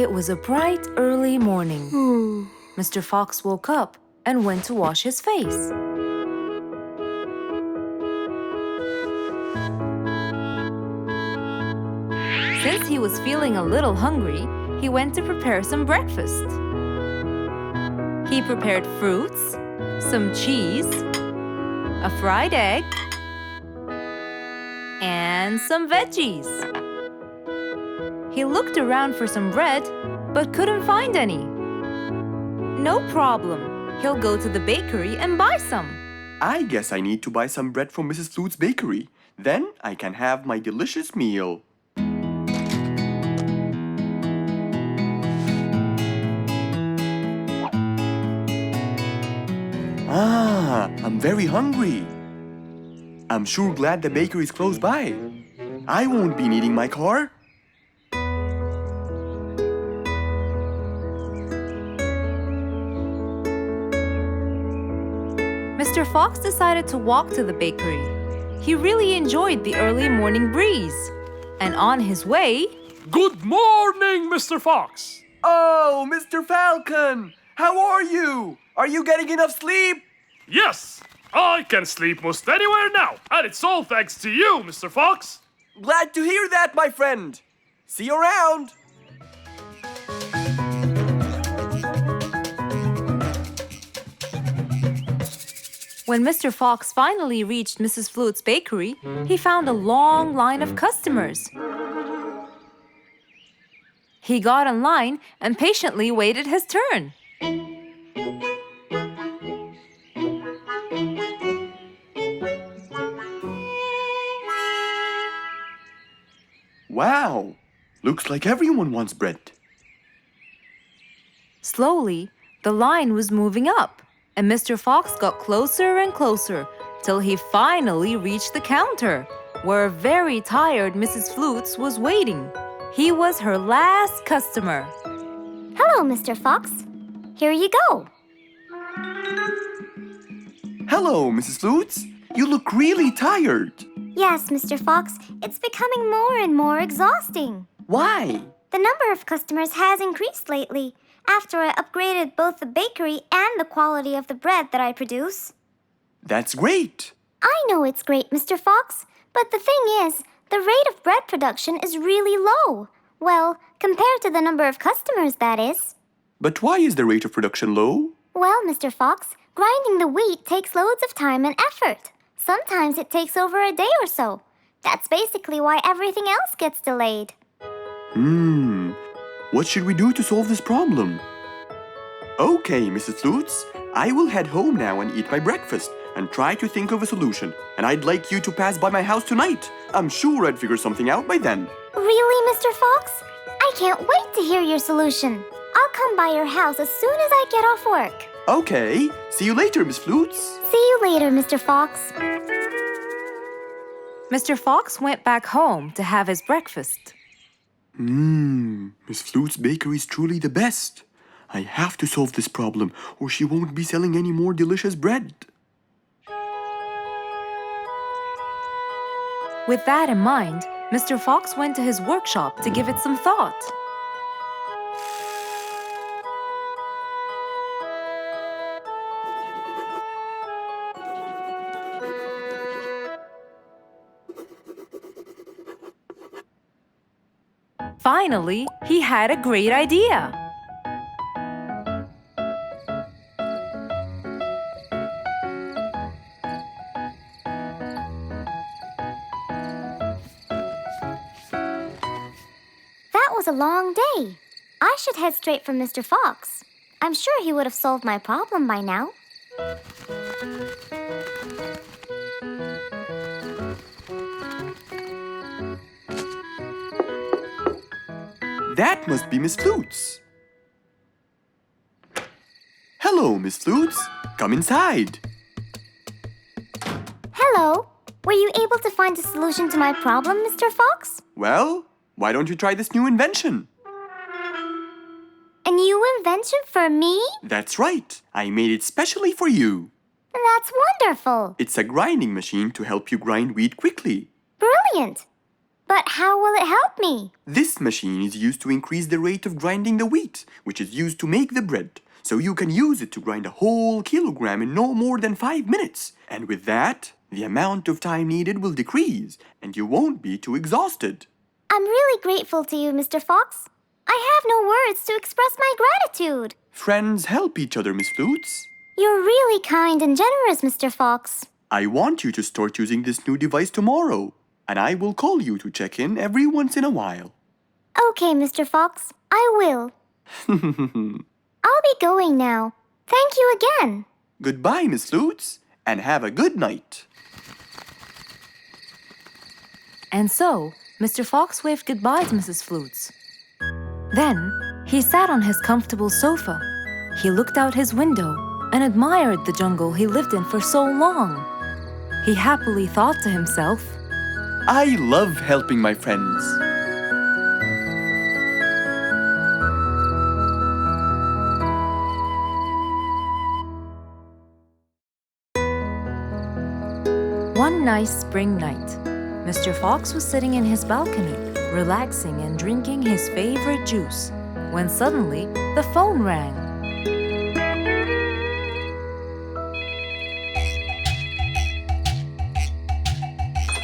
It was a bright, early morning. Mr. Fox woke up and went to wash his face. Since he was feeling a little hungry, he went to prepare some breakfast. He prepared fruits, some cheese, a fried egg, and some veggies. He looked around for some bread, but couldn't find any. No problem. He'll go to the bakery and buy some. I guess I need to buy some bread from Mrs. Flute's bakery. Then I can have my delicious meal. I'm very hungry. I'm sure glad the bakery is close by. I won't be needing my car. Mr. Fox decided to walk to the bakery. He really enjoyed the early morning breeze. And on his way... Good morning, Mr. Fox! Oh, Mr. Falcon! How are you? Are you getting enough sleep? Yes, I can sleep most anywhere now, and it's all thanks to you, Mr. Fox. Glad to hear that, my friend. See you around. When Mr. Fox finally reached Mrs. Flute's bakery, he found a long line of customers. He got in line and patiently waited his turn. Wow, looks like everyone wants bread. Slowly, the line was moving up, and Mr. Fox got closer and closer till he finally reached the counter, where a very tired Mrs. Flutes was waiting. He was her last customer. Hello, Mr. Fox. Here you go. Hello, Mrs. Flutes. You look really tired. Yes, Mr. Fox, it's becoming more and more exhausting. Why? The number of customers has increased lately after I upgraded both the bakery and the quality of the bread that I produce. That's great. I know it's great, Mr. Fox, but the thing is, the rate of bread production is really low. Well, compared to the number of customers, that is. But why is the rate of production low? Well, Mr. Fox, grinding the wheat takes loads of time and effort. Sometimes it takes over a day or so. That's basically why everything else gets delayed. What should we do to solve this problem? Okay, Mrs. Flutes, I will head home now and eat my breakfast and try to think of a solution. And I'd like you to pass by my house tonight. I'm sure I'd figure something out by then. Really, Mr. Fox? I can't wait to hear your solution. I'll come by your house as soon as I get off work. Okay, see you later, Miss Flutes. See you later, Mr. Fox. Mr. Fox went back home to have his breakfast. Miss Flute's bakery is truly the best. I have to solve this problem, or she won't be selling any more delicious bread. With that in mind, Mr. Fox went to his workshop to give it some thought. Finally, he had a great idea. That was a long day. I should head straight for Mr. Fox. I'm sure he would have solved my problem by now. That must be Miss Flutes. Hello, Miss Flutes. Come inside. Hello. Were you able to find a solution to my problem, Mr. Fox? Well, why don't you try this new invention? A new invention for me? That's right. I made it specially for you. That's wonderful. It's a grinding machine to help you grind wheat quickly. Brilliant. But how will it help me? This machine is used to increase the rate of grinding the wheat, which is used to make the bread. So you can use it to grind a whole kilogram in no more than 5 minutes. And with that, the amount of time needed will decrease, and you won't be too exhausted. I'm really grateful to you, Mr. Fox. I have no words to express my gratitude. Friends help each other, Miss Flutes. You're really kind and generous, Mr. Fox. I want you to start using this new device tomorrow, and I will call you to check in every once in a while. Okay, Mr. Fox, I will. I'll be going now. Thank you again. Goodbye, Miss Flutes, and have a good night. And so, Mr. Fox waved goodbye to Mrs. Flutes. Then, he sat on his comfortable sofa. He looked out his window and admired the jungle he lived in for so long. He happily thought to himself, I love helping my friends. One nice spring night, Mr. Fox was sitting in his balcony, relaxing and drinking his favorite juice, when suddenly the phone rang.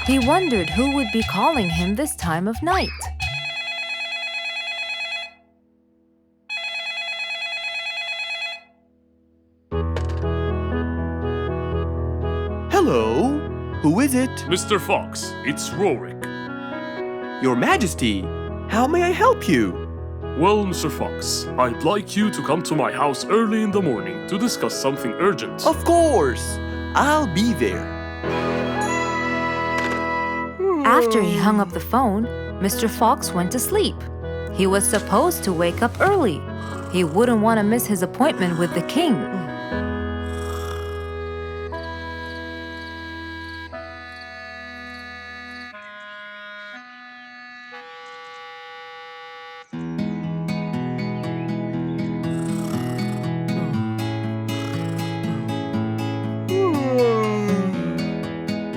He wondered who would be calling him this time of night. Hello, who is it? Mr. Fox, it's Rorik. Your Majesty, how may I help you? Well, Mr. Fox, I'd like you to come to my house early in the morning to discuss something urgent. Of course, I'll be there. After he hung up the phone, Mr. Fox went to sleep. He was supposed to wake up early. He wouldn't want to miss his appointment with the king.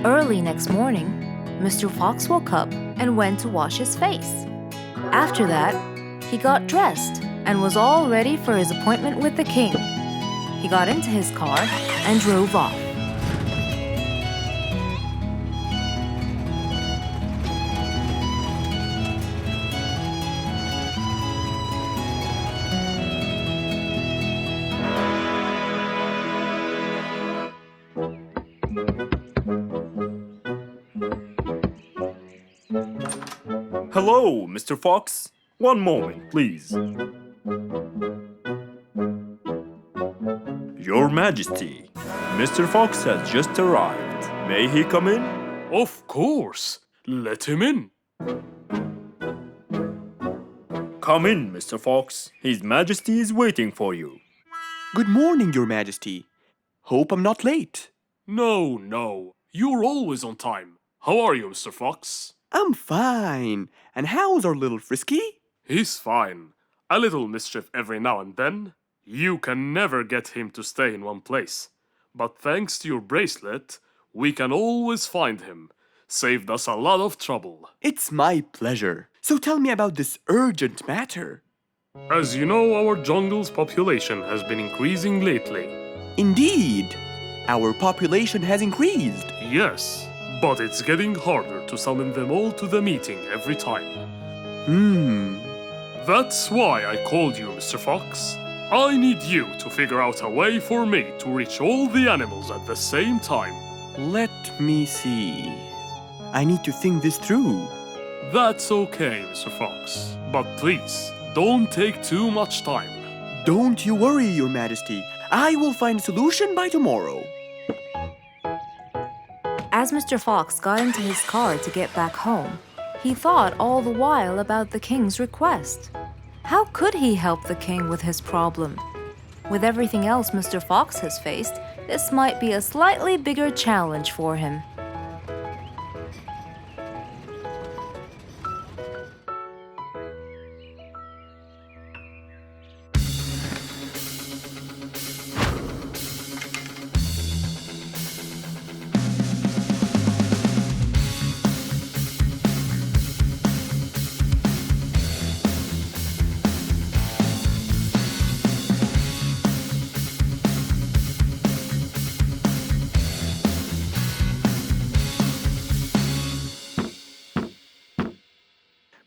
Early next morning, Mr. Fox woke up and went to wash his face. After that, he got dressed and was all ready for his appointment with the king. He got into his car and drove off. Hello, Mr. Fox. One moment, please. Your Majesty, Mr. Fox has just arrived. May he come in? Of course. Let him in. Come in, Mr. Fox. His Majesty is waiting for you. Good morning, Your Majesty. Hope I'm not late. No. You're always on time. How are you, Mr. Fox? I'm fine. And how's our little Frisky? He's fine. A little mischief every now and then. You can never get him to stay in one place. But thanks to your bracelet, we can always find him. Saved us a lot of trouble. It's my pleasure. So tell me about this urgent matter. As you know, our jungle's population has been increasing lately. Indeed, our population has increased. Yes, but it's getting harder to summon them all to the meeting every time. That's why I called you, Mr. Fox. I need you to figure out a way for me to reach all the animals at the same time. Let me see. I need to think this through. That's okay, Mr. Fox. But please, don't take too much time. Don't you worry, Your Majesty. I will find a solution by tomorrow. As Mr. Fox got into his car to get back home, he thought all the while about the king's request. How could he help the king with his problem? With everything else Mr. Fox has faced, this might be a slightly bigger challenge for him.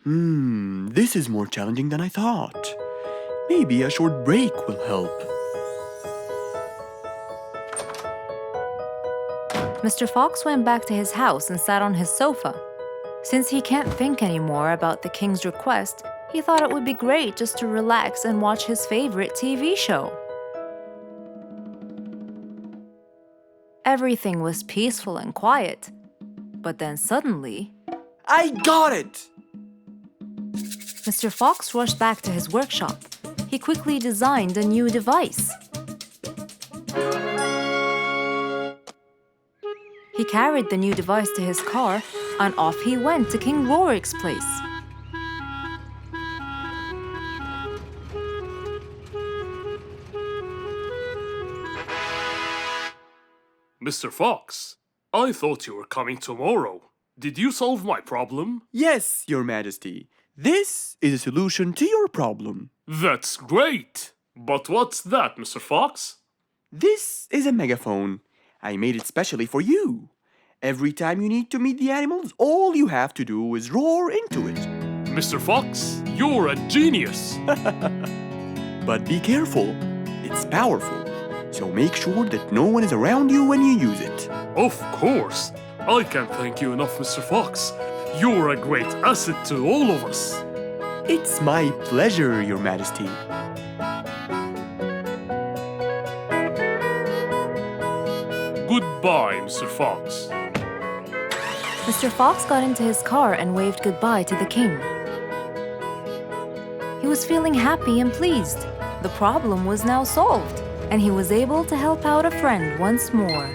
This is more challenging than I thought. Maybe a short break will help. Mr. Fox went back to his house and sat on his sofa. Since he can't think anymore about the king's request, he thought it would be great just to relax and watch his favorite TV show. Everything was peaceful and quiet. But then suddenly, I got it! Mr. Fox rushed back to his workshop. He quickly designed a new device. He carried the new device to his car, and off he went to King Rorik's place. Mr. Fox, I thought you were coming tomorrow. Did you solve my problem? Yes, Your Majesty. This is a solution to your problem. That's great! But what's that, Mr. Fox? This is a megaphone. I made it specially for you. Every time you need to meet the animals, all you have to do is roar into it. Mr. Fox, you're a genius! But be careful. It's powerful. So make sure that no one is around you when you use it. Of course! I can't thank you enough, Mr. Fox. You're a great asset to all of us. It's my pleasure, Your Majesty. Goodbye, Mr. Fox. Mr. Fox got into his car and waved goodbye to the king. He was feeling happy and pleased. The problem was now solved, and he was able to help out a friend once more.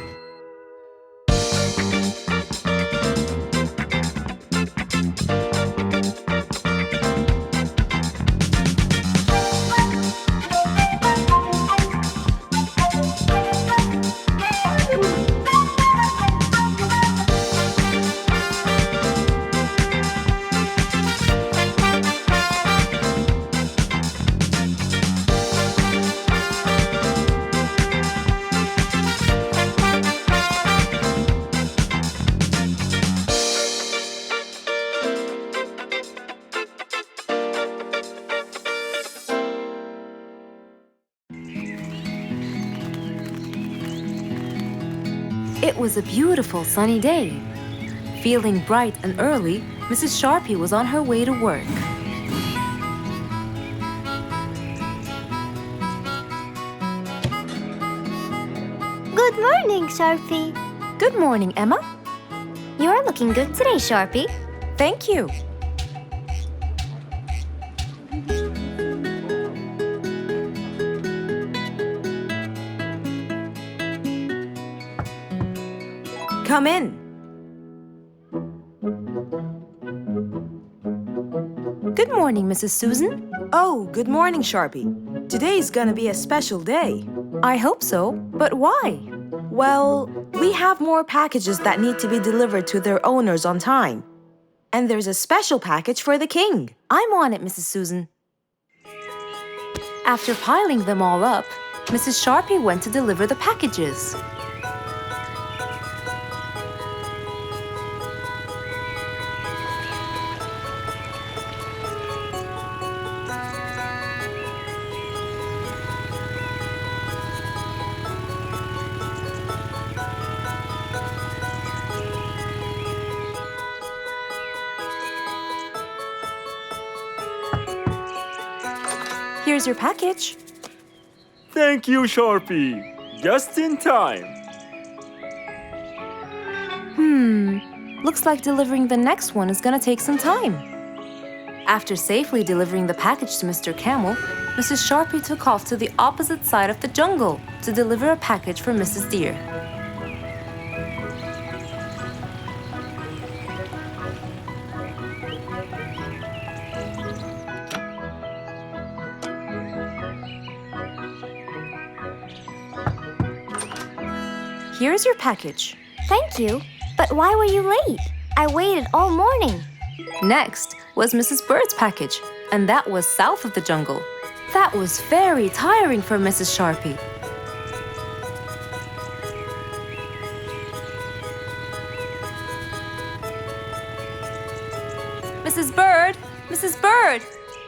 It was a beautiful sunny day. Feeling bright and early, Mrs. Sharpie was on her way to work. Good morning, Sharpie. Good morning, Emma. You're looking good today, Sharpie. Thank you. Come in. Good morning, Mrs. Susan. Oh, good morning, Sharpie. Today's gonna be a special day. I hope so, but why? Well, we have more packages that need to be delivered to their owners on time. And there's a special package for the king. I'm on it, Mrs. Susan. After piling them all up, Mrs. Sharpie went to deliver the packages. Here's your package. Thank you, Sharpie. Just in time. Looks like delivering the next one is gonna take some time. After safely delivering the package to Mr. Camel, Mrs. Sharpie took off to the opposite side of the jungle to deliver a package for Mrs. Deer. Here's your package. Thank you. But why were you late? I waited all morning. Next was Mrs. Bird's package, and that was south of the jungle. That was very tiring for Mrs. Sharpie. Mrs. Bird, Mrs. Bird,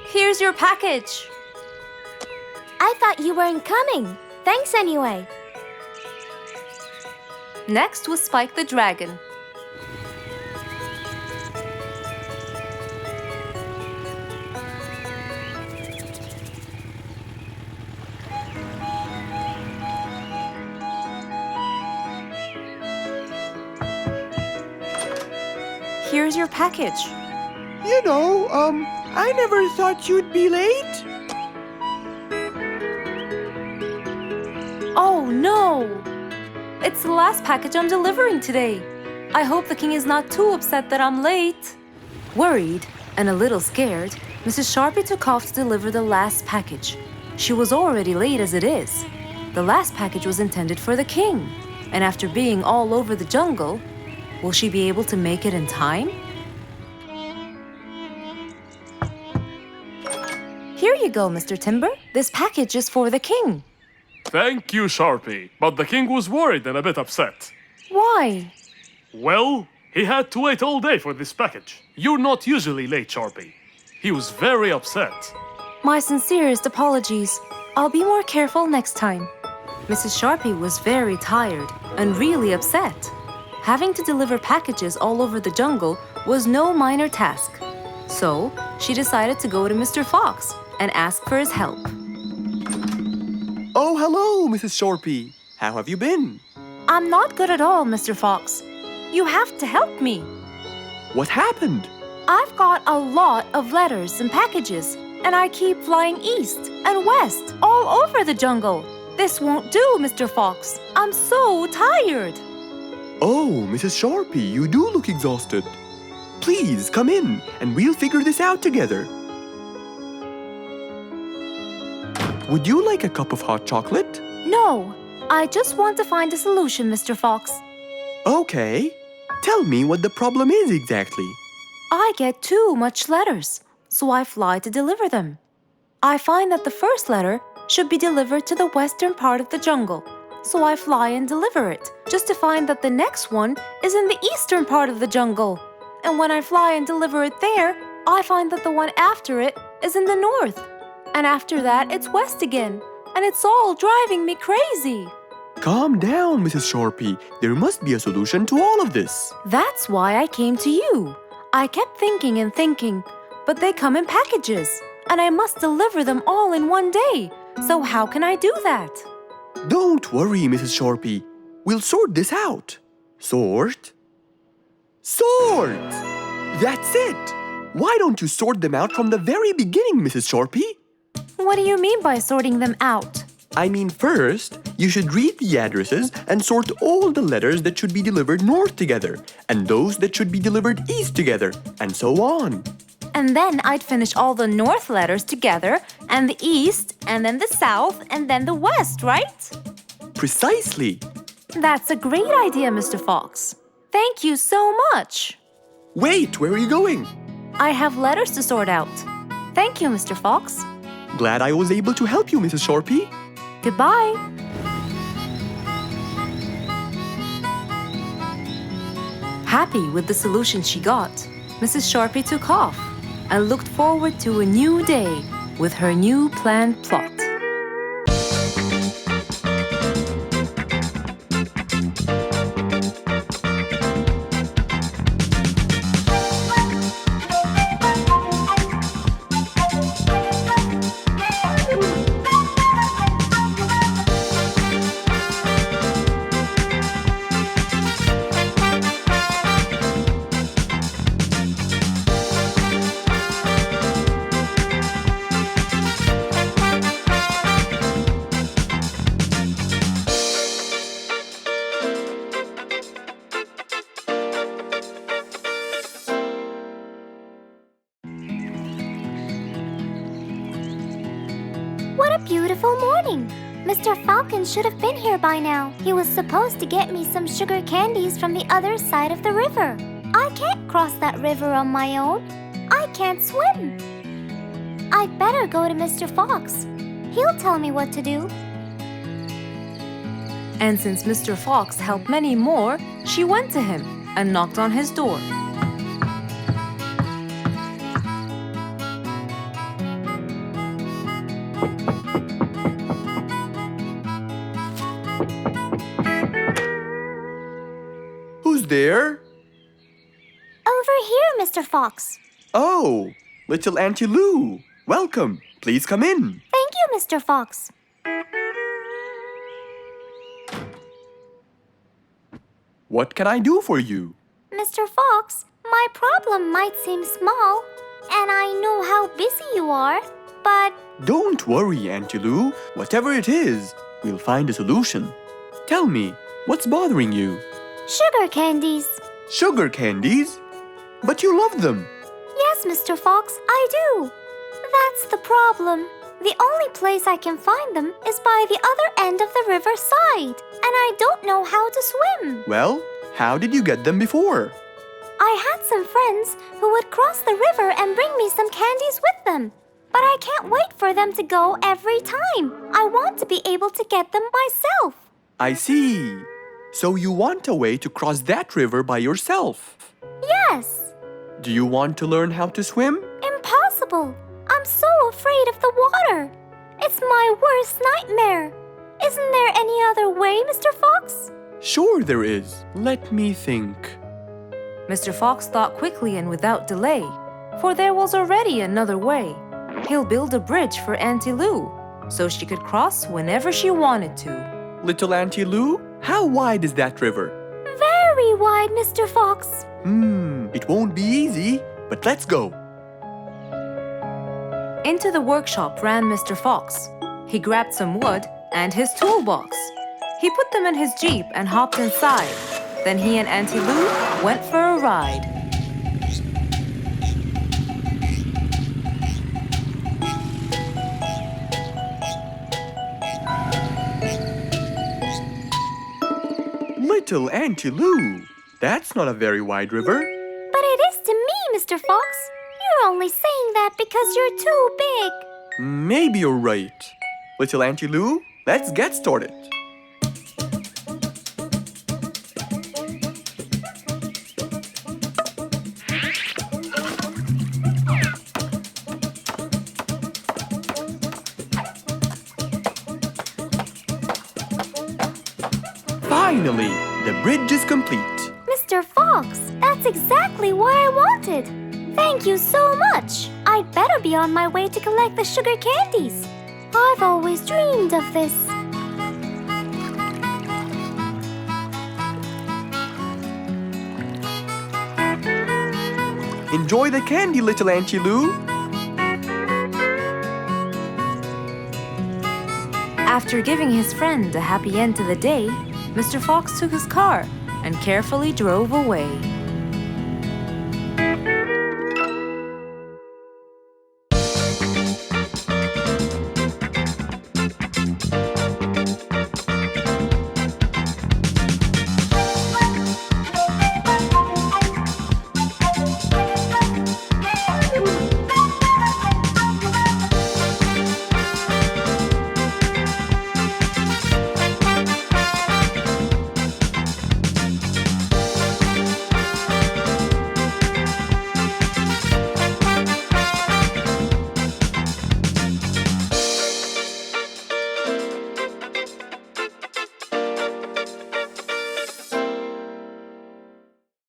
here's your package. I thought you weren't coming. Thanks anyway. Next was Spike the Dragon. Here's your package. I never thought you'd be late. Oh no! It's the last package I'm delivering today. I hope the king is not too upset that I'm late. Worried and a little scared, Mrs. Sharpie took off to deliver the last package. She was already late as it is. The last package was intended for the king, and after being all over the jungle, will she be able to make it in time? Here you go, Mr. Timber. This package is for the king. Thank you, Sharpie, but the king was worried and a bit upset. Why? Well, he had to wait all day for this package. You're not usually late, Sharpie. He was very upset. My sincerest apologies. I'll be more careful next time. Mrs. Sharpie was very tired and really upset. Having to deliver packages all over the jungle was no minor task. So, she decided to go to Mr. Fox and ask for his help. Oh, hello, Mrs. Sharpie. How have you been? I'm not good at all, Mr. Fox. You have to help me. What happened? I've got a lot of letters and packages, and I keep flying east and west all over the jungle. This won't do, Mr. Fox. I'm so tired. Oh, Mrs. Sharpie, you do look exhausted. Please come in and we'll figure this out together. Would you like a cup of hot chocolate? No, I just want to find a solution, Mr. Fox. Okay. Tell me what the problem is exactly. I get too much letters, so I fly to deliver them. I find that the first letter should be delivered to the western part of the jungle, so I fly and deliver it, just to find that the next one is in the eastern part of the jungle. And when I fly and deliver it there, I find that the one after it is in the north. And after that, it's west again. And it's all driving me crazy. Calm down, Mrs. Sharpie. There must be a solution to all of this. That's why I came to you. I kept thinking and thinking, but they come in packages, and I must deliver them all in one day. So how can I do that? Don't worry, Mrs. Sharpie. We'll sort this out. Sort? Sort! That's it! Why don't you sort them out from the very beginning, Mrs. Sharpie? What do you mean by sorting them out? I mean, first, you should read the addresses and sort all the letters that should be delivered north together, and those that should be delivered east together, and so on. And then I'd finish all the north letters together, and the east, and then the south, and then the west, right? Precisely. That's a great idea, Mr. Fox. Thank you so much. Wait, where are you going? I have letters to sort out. Thank you, Mr. Fox. Glad I was able to help you, Mrs. Sharpie. Goodbye. Happy with the solution she got, Mrs. Sharpie took off and looked forward to a new day with her new planned plot. What a beautiful morning! Mr. Falcon should have been here by now. He was supposed to get me some sugar candies from the other side of the river. I can't cross that river on my own. I can't swim. I'd better go to Mr. Fox. He'll tell me what to do. And since Mr. Fox helped many more, she went to him and knocked on his door. You're here, Mr. Fox. Oh, little Auntie Lou. Welcome. Please come in. Thank you, Mr. Fox. What can I do for you? Mr. Fox, my problem might seem small, and I know how busy you are, but Don't worry, Auntie Lou. Whatever it is, we'll find a solution. Tell me, what's bothering you? sugar candies. Sugar candies? But you love them. Yes, Mr. Fox, I do. That's the problem. The only place I can find them is by the other end of the river side, and I don't know how to swim. Well, how did you get them before? I had some friends who would cross the river and bring me some candies with them. But I can't wait for them to go every time. I want to be able to get them myself. I see. So you want a way to cross that river by yourself. Yes. Do you want to learn how to swim? Impossible. I'm so afraid of the water. It's my worst nightmare. Isn't there any other way, Mr. Fox? Sure there is. Let me think. Mr. Fox thought quickly and without delay, for there was already another way. He'll build a bridge for Auntie Lou, so she could cross whenever she wanted to. Little Auntie Lou, how wide is that river? Very wide, Mr. Fox. It won't be easy, but let's go. Into the workshop ran Mr. Fox. He grabbed some wood and his toolbox. He put them in his Jeep and hopped inside. Then he and Auntie Lou went for a ride. Little Auntie Lou, that's not a very wide river. But it is to me, Mr. Fox. You're only saying that because you're too big. Maybe you're right. Little Auntie Lou, let's get started. Finally, the bridge is complete. Mr. Fox, that's exactly what I wanted. Thank you so much. I'd better be on my way to collect the sugar candies. I've always dreamed of this. Enjoy the candy, little Auntie Lou. After giving his friend a happy end to the day, Mr. Fox took his car and carefully drove away.